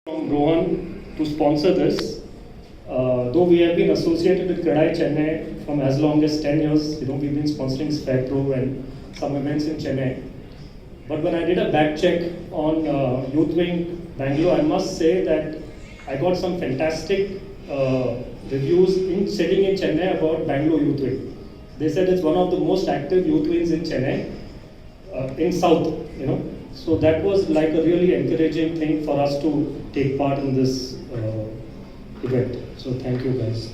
From Rohan to sponsor this. Though we have been associated with Kadai Chennai from as long as 10 years, we've been sponsoring SpecPro and some events in Chennai. But when I did a back check on Youth Wing Bangalore, I must say that I got some fantastic reviews sitting in Chennai about Bangalore Youth Wing. They said it's one of the most active youth wings in Chennai, in South. So that was like a really encouraging thing for us to take part in this event. So thank you guys.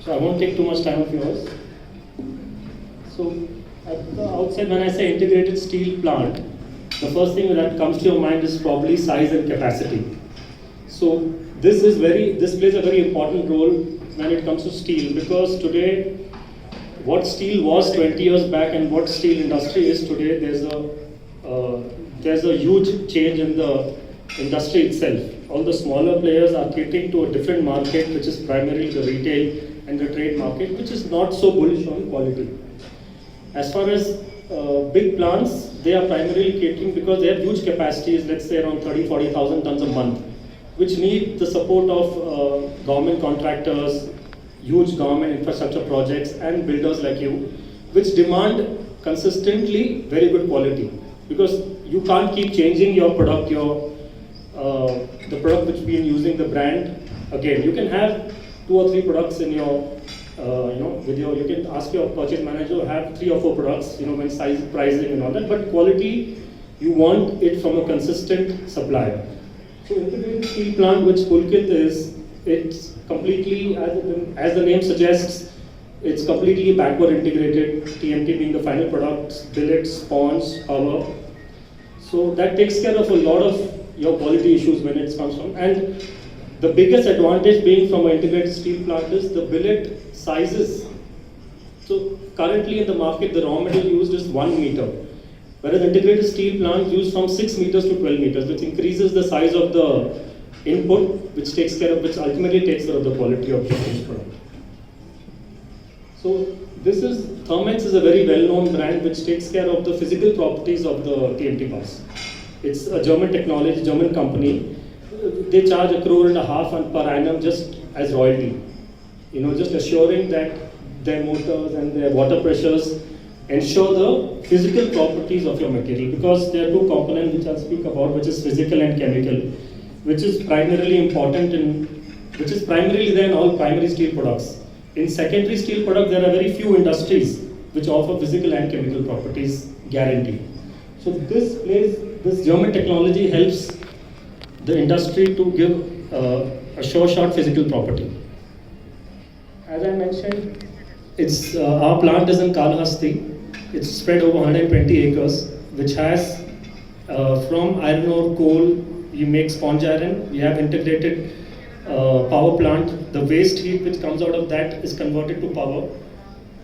So I won't take too much time of yours. So at the outset, when I say integrated steel plant, the first thing that comes to your mind is probably size and capacity. So this plays a very important role when it comes to steel, because today what steel was 20 years back and what steel industry is today, there's a huge change in the industry itself. All the smaller players are catering to a different market, which is primarily the retail and the trade market, which is not so bullish on quality. As far as big plants, they are primarily catering because they have huge capacities, let's say around 30,000-40,000 tons a month, which need the support of government contractors, huge government infrastructure projects and builders like you, which demand consistently very good quality, because you can't keep changing your product, the product which you've been using, the brand. Again, you can have 2 or 3 products in your, you can ask your purchase manager to have 3 or 4 products, when size, pricing and all that, but quality, you want it from a consistent supplier. So integrated steel plant, which Pulkit is, it's completely, as the name suggests, it's completely backward integrated, TMT being the final products, billets, sponge, cover. So that takes care of a lot of your quality issues when it comes from. And the biggest advantage being from an integrated steel plant is the billet sizes. So currently in the market, the raw material used is 1 meter, whereas integrated steel plant used from 6 meters to 12 meters, which increases the size of the input, which ultimately takes care of the quality of the finished product. So Thermex is a very well-known brand which takes care of the physical properties of the TMT bus. It's a German technology, German company. They charge $1.5 crore per annum just as royalty. Just assuring that their motors and their water pressures ensure the physical properties of your material, because there are 2 components which I'll speak about, which is physical and chemical, which is primarily there in all primary steel products. In secondary steel products, there are very few industries which offer physical and chemical properties guarantee. So this German technology helps the industry to give a sure shot physical property. As I mentioned, our plant is in Kalahasti. It's spread over 120 acres, which has from iron ore, coal, you make sponge iron, we have integrated power plant. The waste heat which comes out of that is converted to power.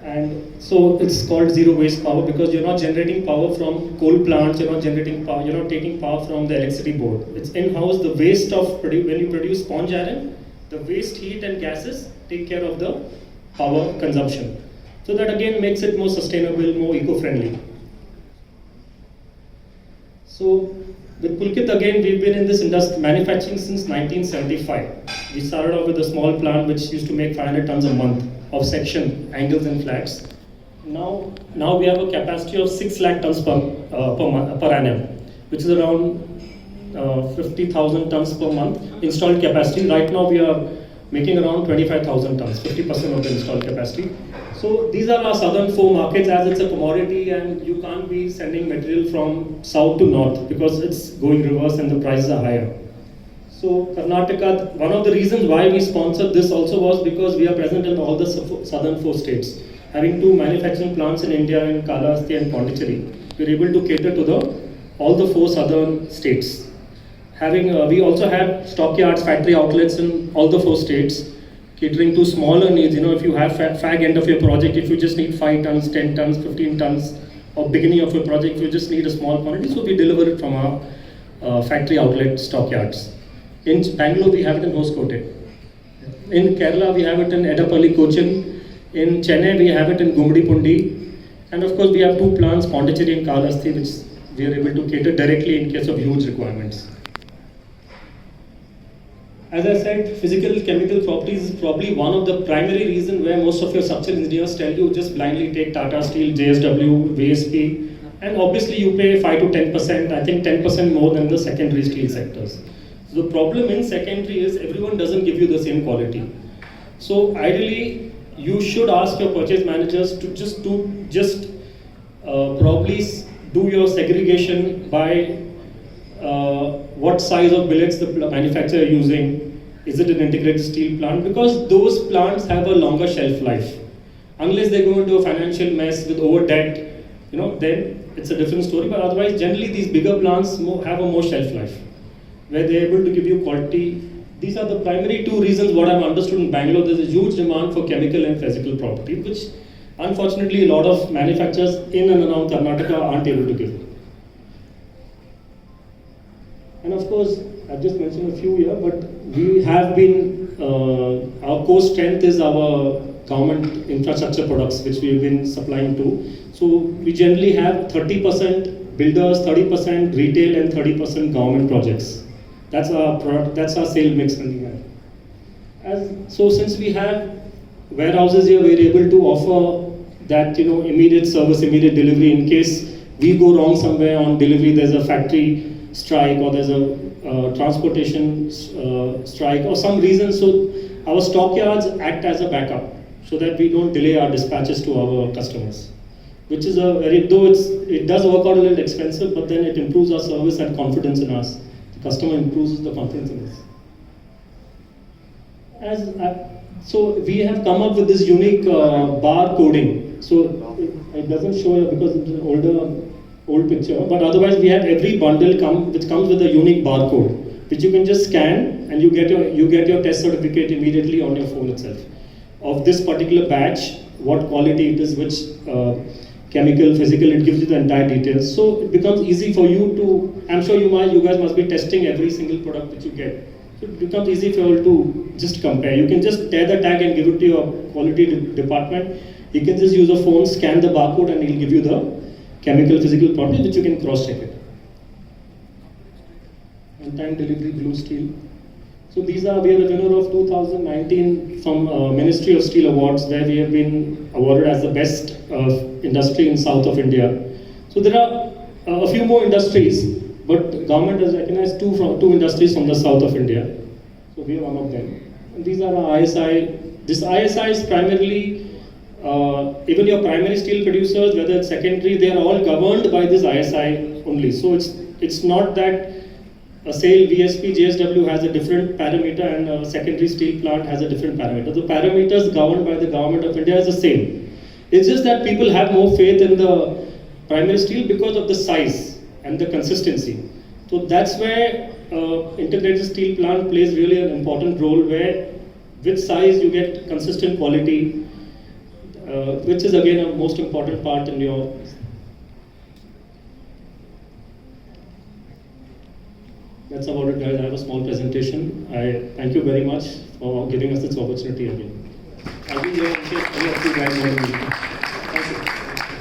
And so it's called zero waste power, because you're not generating power from coal plants, you're not generating power, you're not taking power from the electricity board. It's in-house. The waste of, when you produce sponge iron, the waste heat and gases take care of the power consumption. So that again makes it more sustainable, more eco-friendly. So with Pulkit, again, we've been in this industry manufacturing since 1975. We started off with a small plant which used to make 500 tons a month of section, angles and flats. Now we have a capacity of 6 lakh tons per annum, which is around 50,000 tons per month installed capacity. Right now we are making around 25,000 tons, 50% of the installed capacity. So these are our southern 4 markets, as it's a commodity and you can't be sending material from south to north because it's going reverse and the prices are higher. So Karnataka, one of the reasons why we sponsored this also was because we are present in all the southern 4 states. Having 2 manufacturing plants in India, in Kalahasti and Pondicherry, we're able to cater to all the 4 southern states. We also have stockyards, factory outlets in all the 4 states, catering to smaller needs. If you have fag end of your project, if you just need 5 tons, 10 tons, 15 tons, or beginning of your project, you just need a small quantity, so we deliver it from our factory outlet stockyards. In Bangalore, we have it in Hoskote. In Kerala, we have it in Edapalli, Cochin. In Chennai, we have it in Gummidi Pundi. And of course, we have 2 plants, Pondicherry and Kalahasti, we are able to cater directly in case of huge requirements. As I said, physical chemical properties is probably one of the primary reasons where most of your structural engineers tell you just blindly take Tata Steel, JSW, VSP, and obviously you pay 5 to 10%, I think 10% more than the secondary steel sectors. So the problem in secondary is everyone doesn't give you the same quality. So ideally, you should ask your purchase managers to just probably do your segregation by what size of billets the manufacturer is using. Is it an integrated steel plant? Because those plants have a longer shelf life. Unless they go into a financial mess with over debt, then it's a different story. But otherwise, generally these bigger plants have a more shelf life, where they're able to give you quality. These are the primary two reasons what I've understood in Bangalore. There's a huge demand for chemical and physical property, which unfortunately a lot of manufacturers in and around Karnataka aren't able to give. And of course, I've just mentioned a few here, but we have been, our core strength is our government infrastructure products, which we've been supplying to. So we generally have 30% builders, 30% retail, and 30% government projects. That's our product, that's our sale mix that we have. So since we have warehouses here, we're able to offer that immediate service, immediate delivery in case we go wrong somewhere on delivery. There's a factory strike or there's a transportation strike or some reason. So our stockyards act as a backup so that we don't delay our dispatches to our customers. Which is though it does work out a little expensive, but then it improves our service and confidence in us. The customer improves the confidence in us. So we have come up with this unique bar coding. So it doesn't show here because it's an old picture, but otherwise we have every bundle which comes with a unique barcode, which you can just scan and you get your test certificate immediately on your phone itself of this particular batch, what quality it is, which chemical, physical, it gives you the entire details. So it becomes easy for you to, I'm sure you guys must be testing every single product that you get. So it becomes easy for you to just compare. You can just tear the tag and give it to your quality department. You can just use a phone, scan the barcode, and it'll give you the chemical, physical property, which you can cross-check it. On-time delivery, blue steel. So we are the winner of 2019 from Ministry of Steel Awards, where we have been awarded as the best industry in south of India. So there are a few more industries, but government has recognized two industries from the south of India. So we are one of them. And these are our ISI. This ISI is primarily even your primary steel producers, whether it's secondary, they are all governed by this ISI only. So it's not that a SAIL, VSP, JSW has a different parameter and a secondary steel plant has a different parameter. The parameters governed by the government of India is the same. It's just that people have more faith in the primary steel because of the size and the consistency. So that's where integrated steel plant plays really an important role, where with size you get consistent quality, which is again a most important part in your. That's about it, guys. I have a small presentation. I thank you very much for giving us this opportunity again. I'll be here in case any of you guys want to meet.